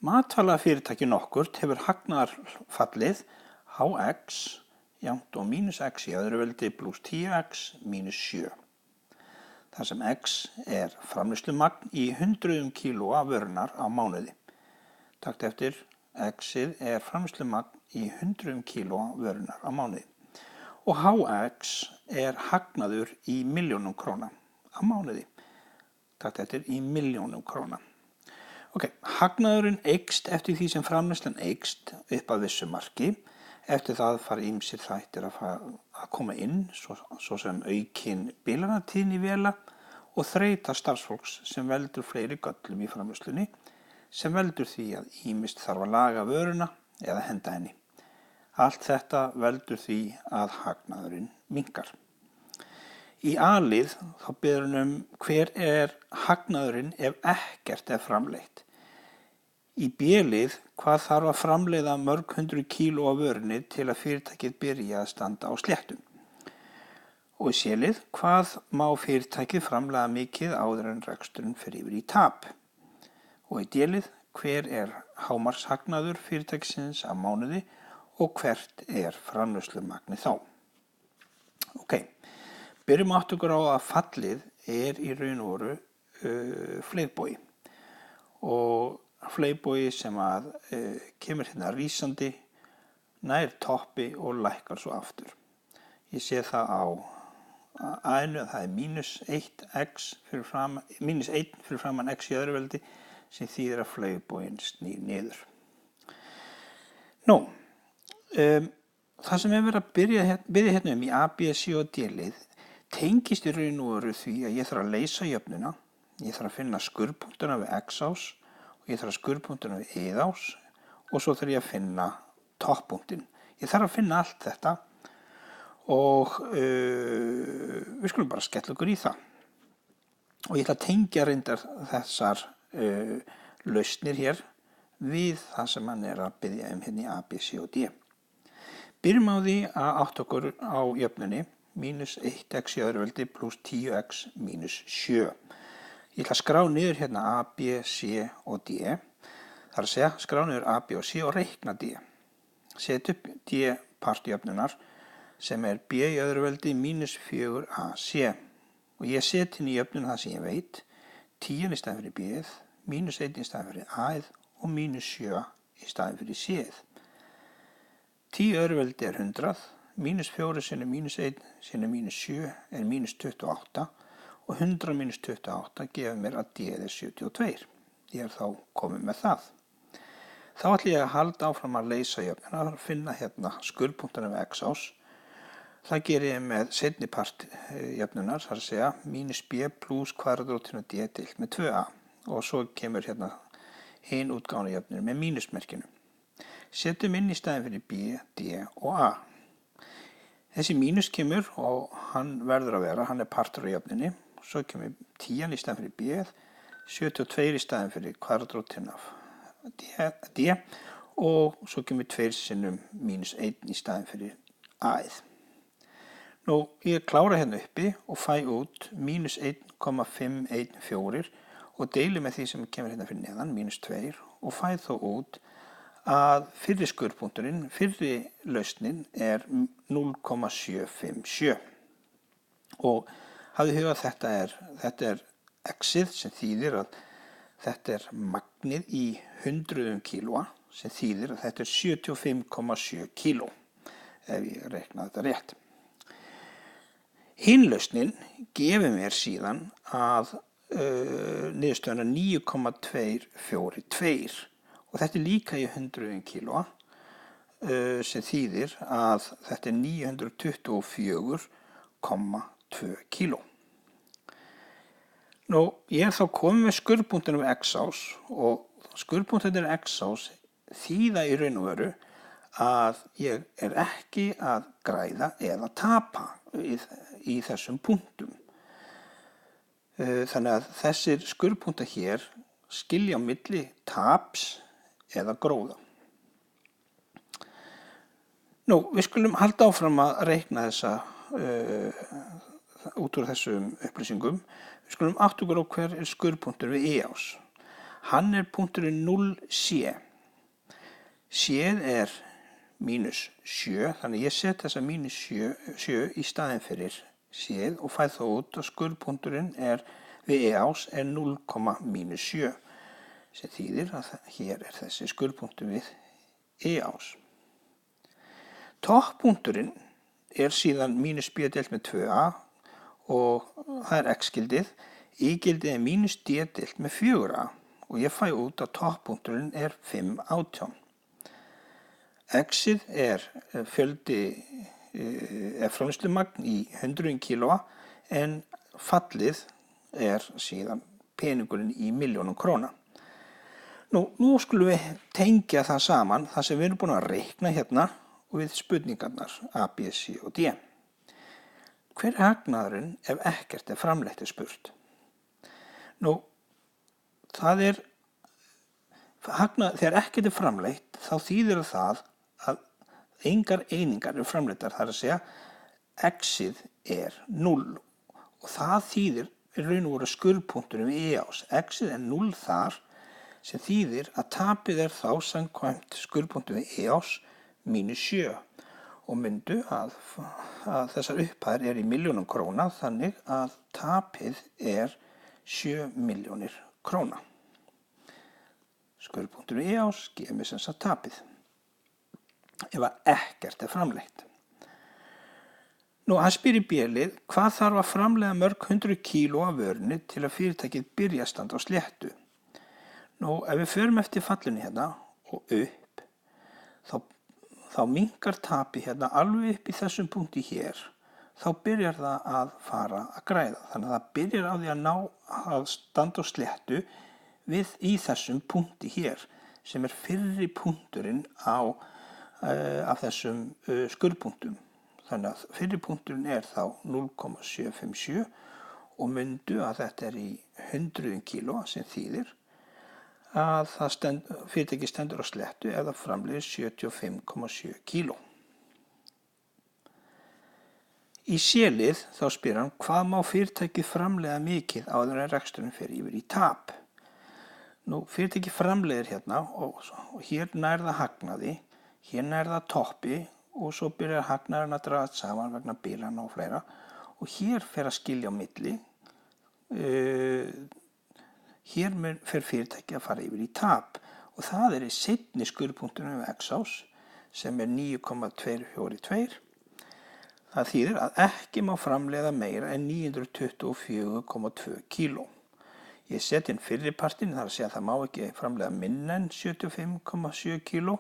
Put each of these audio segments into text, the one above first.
Matvælafyrirtæki nokkurt hefur hagnaðarfallið HX jafnt og mínus X í öðru veldi pluss 10X mínus 7. Þar sem X er framleiðslumagn í 100 kílóa vörunar á mánuði. Takt eftir, X-ið er framleiðslumagn í 100 kílóa vörunar á mánuði. Og HX er hagnaður í milljónum króna á mánuði. Takt eftir í milljónum króna. Hagnaðurinn eykst eftir því sem framleiðslan eykst upp að vissu marki. Eftir það fara ýmsir þættir að koma inn, svo sem aukin bilanatíðni véla og þreyta starfsfólks sem veldur fleiri göllum í framleiðslunni, sem veldur því að ýmist þarf að laga vöruna eða henda henni. Allt þetta veldur því að hagnaðurinn minnkar. Í A-lið þá biður hver er hagnaðurinn ef ekkert er framleitt. Í B-lið hvað þarf að framleiða mörg hundruð kíló af vörunni til að fyrirtækið byrja að standa á sléttum. Og í C-lið hvað má fyrirtækið framleiða mikið áður en reksturinn fer yfir í tap. Og í D-lið hver er hámarkshagnaður fyrirtækisins á mánuði og hvert er framleiðslumagnið þá. Byrjum átt okkur á að fallið er í raun og veru fleygbogi og fleygbogi sem að kemur hérna rísandi, nær toppi og lækkar svo aftur. Ég sé það á A-inu að það er mínus 1 fyrir framan X í öðru veldi sem þýðir að fleygboginn snýr niður. Það sem er verið að byrja hérna í A, B, C og D-lið tengist í raun og veru því að ég þarf að leysa jöfnuna, ég þarf að finna skurðpunktana við X-ás og ég þarf að skurðpunktana við Y-ás og svo þarf ég að finna topppunktinn. Ég þarf að finna allt þetta og við skulum bara skella okkur í það. Og ég ætla að tengja reyndar þessar lausnir hér við það sem hann er að byrja hérna í A, B, C og D. Byrjum á því að átta okkur á jöfnunni mínus 1x í öðru veldi pluss 10x mínus 7. Ég ætla að skrá niður hérna A, B, C og D. Það er að segja skrá niður A, B og C og reikna D. Set upp D part jöfnunar sem er B í öðru veldi mínus 4AC. Og ég set inn í jöfnuna það sem ég veit. 10 í staðinn fyrir B-ið, mínus 1 í staðinn fyrir A-ið og mínus 7 í staðinn fyrir C-ið. 10 öðru veldi er 100. Mínus 4 sinni mínus 1 sinni mínus 7 er mínus 28 og 100 mínus 28 gefur mér að D er 72. Ég er þá komið með það. Þá ætla ég að halda áfram að leysa jöfnuna og finna hérna skurðpunktana við X-ás. Það ger ég með seinni part jöfnunar, það er að segja mínus B pluss kvadratrótin D deilt með 2A og svo kemur hérna hin útgána jöfnur með mínusmerkinu. Setjum inn í staðinn fyrir B, D og A. Þessi mínus kemur og hann verður að vera, hann er partur á jöfnunni. Svo kemur 10 í staðinn fyrir B, 72 í staðinn fyrir kvadratrótin af D og svo kemur 2 sinnum mínus 1 í staðinn fyrir A-ið. Ég klára hérna uppi og fæ út mínus 1,514 og deili með því sem kemur hérna fyrir neðan, mínus 2 og fæ þó út að fyrri skurðpunkturinn, fyrri lausnin er 0,757 og hafið huga að þetta er X-ið sem þýðir að þetta er magnið í 100 kílóa sem þýðir að þetta er 75,7 kíló ef ég reikna þetta rétt. Hin lausnin gefur mér síðan að niðurstöðuna 9,242 og þetta er líka í 100 kílóa sem þýðir að þetta er 924,2 kíló. Ég er þá komið með skurðpunktana við X-ás og skurðpunktarnir X-ás þýða í raun og veru að ég er ekki að græða eða tapa í þessum punktum. Þannig að þessir skurðpunktar hér skilja á milli taps eða gróða. Við skulum halda áfram að reikna þessa út úr þessum upplýsingum. Við skulum átta okkur á hver er skurðpunktur við Y-ás. Hann er punkturinn 0C. C-ið er mínus 7, þannig ég set þessa mínus 7 í staðinn fyrir C-ið og fæ þá út að skurðpunkturinn við E-ás er 0,-7, sem þýðir að hér er þessi skurðpunktur við E-ás. Topppunkturinn er síðan mínus B deilt með 2a og það er x-gildið. Y-gildið er mínus D deilt með 4a og ég fæ út að topppunkturinn er 5,18. X-ið er framleiðslumagn í 100 kílóa en fallið er síðan peningurinn í milljónum króna. Nú skulum við tengja það saman, það sem við erum búin að reikna hérna og við spurningarnar A, B, C og D. Hver er hagnaðurinn ef ekkert er framleitt spurt? Þegar ekkert er framleitt þá þýðir það að engar einingar eru framleittar, það er að segja x-ið er 0 og það þýðir í raun og veru skurðpunkturinn við E-ás. X-ið er 0 þar sem þýðir að tapið er þá samkvæmt skurðpunkturinn við E-ás mínus 7 og myndu að þessar upphæðir er í milljónum króna þannig að tapið er 7 milljónir króna. Skurðpunkturinn við E-ás gefur mér sem sagt tapið ef ekkert er framleitt. Hann spyr í B-lið hvað þarf að framleiða mörg 100 kíló af vörunni til að fyrirtækið byrja að standa á sléttu. Ef við förum eftir fallinu hérna og upp, þá minnkar tapið hérna alveg upp í þessum punkti hér, þá byrjar það að fara að græða. Þannig að það byrjar á því að ná að standa á sléttu í þessum punkti hér, sem er fyrri punkturinn af þessum skurðpunktum. Þannig að fyrri punkturinn er þá 0,757 og myndu að þetta er í 100 kíló sem þýðir að fyrirtæki stendur á sléttu ef það framleiðir 75,7 kíló. Í C-lið þá spyr hann hvað má fyrirtæki framleiða mikið áður en reksturinn fer yfir í tap. Fyrirtæki framleiðir hérna og hér nær það hagnaði, hér nær það toppi og svo byrjar hagnaðurinn að draga saman vegna bílana og fleira og hér fer að skilja á milli. Hér fer fyrirtæki að fara yfir í tap og það er í seinni skurðpunkturinn við x-ás sem er 9,242. Það þýðir að ekki má framleiða meira en 924,2 kíló. Ég set inn fyrri partinn, þar að segja að það má ekki framleiða minna en 75,7 kíló,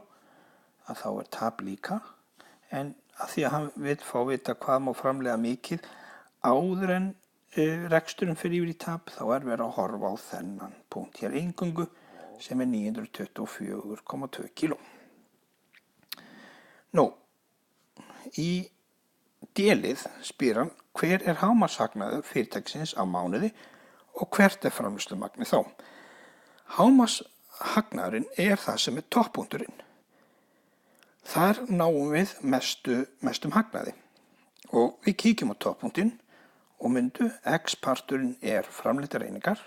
að þá er tap líka. En að því að hann vill fá vita hvað má framleiða mikið áður en reksturinn fyrir yfir í tap, þá er verið að horfa á þennan punkt hér eingöngu sem er 924,2 kíló. Í D-lið spyr hann hver er hámarkshagnaður fyrirtækisins á mánuði og hvert er framleiðslumagnið þá. Hámarkshagnaðurinn er það sem er topppunkturinn. Þar náum við mestum hagnaði og við kíkjum á topppunktinn og myndu x-parturinn er framleittar einingar,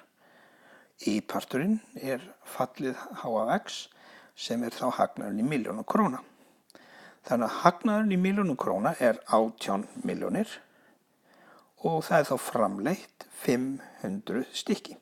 y-parturinn er fallið h af x sem er þá hagnaðurinn í milljónum króna. Þannig að hagnaðurinn í milljónum króna er 18 milljónir og það er þá framleitt 500 stykki.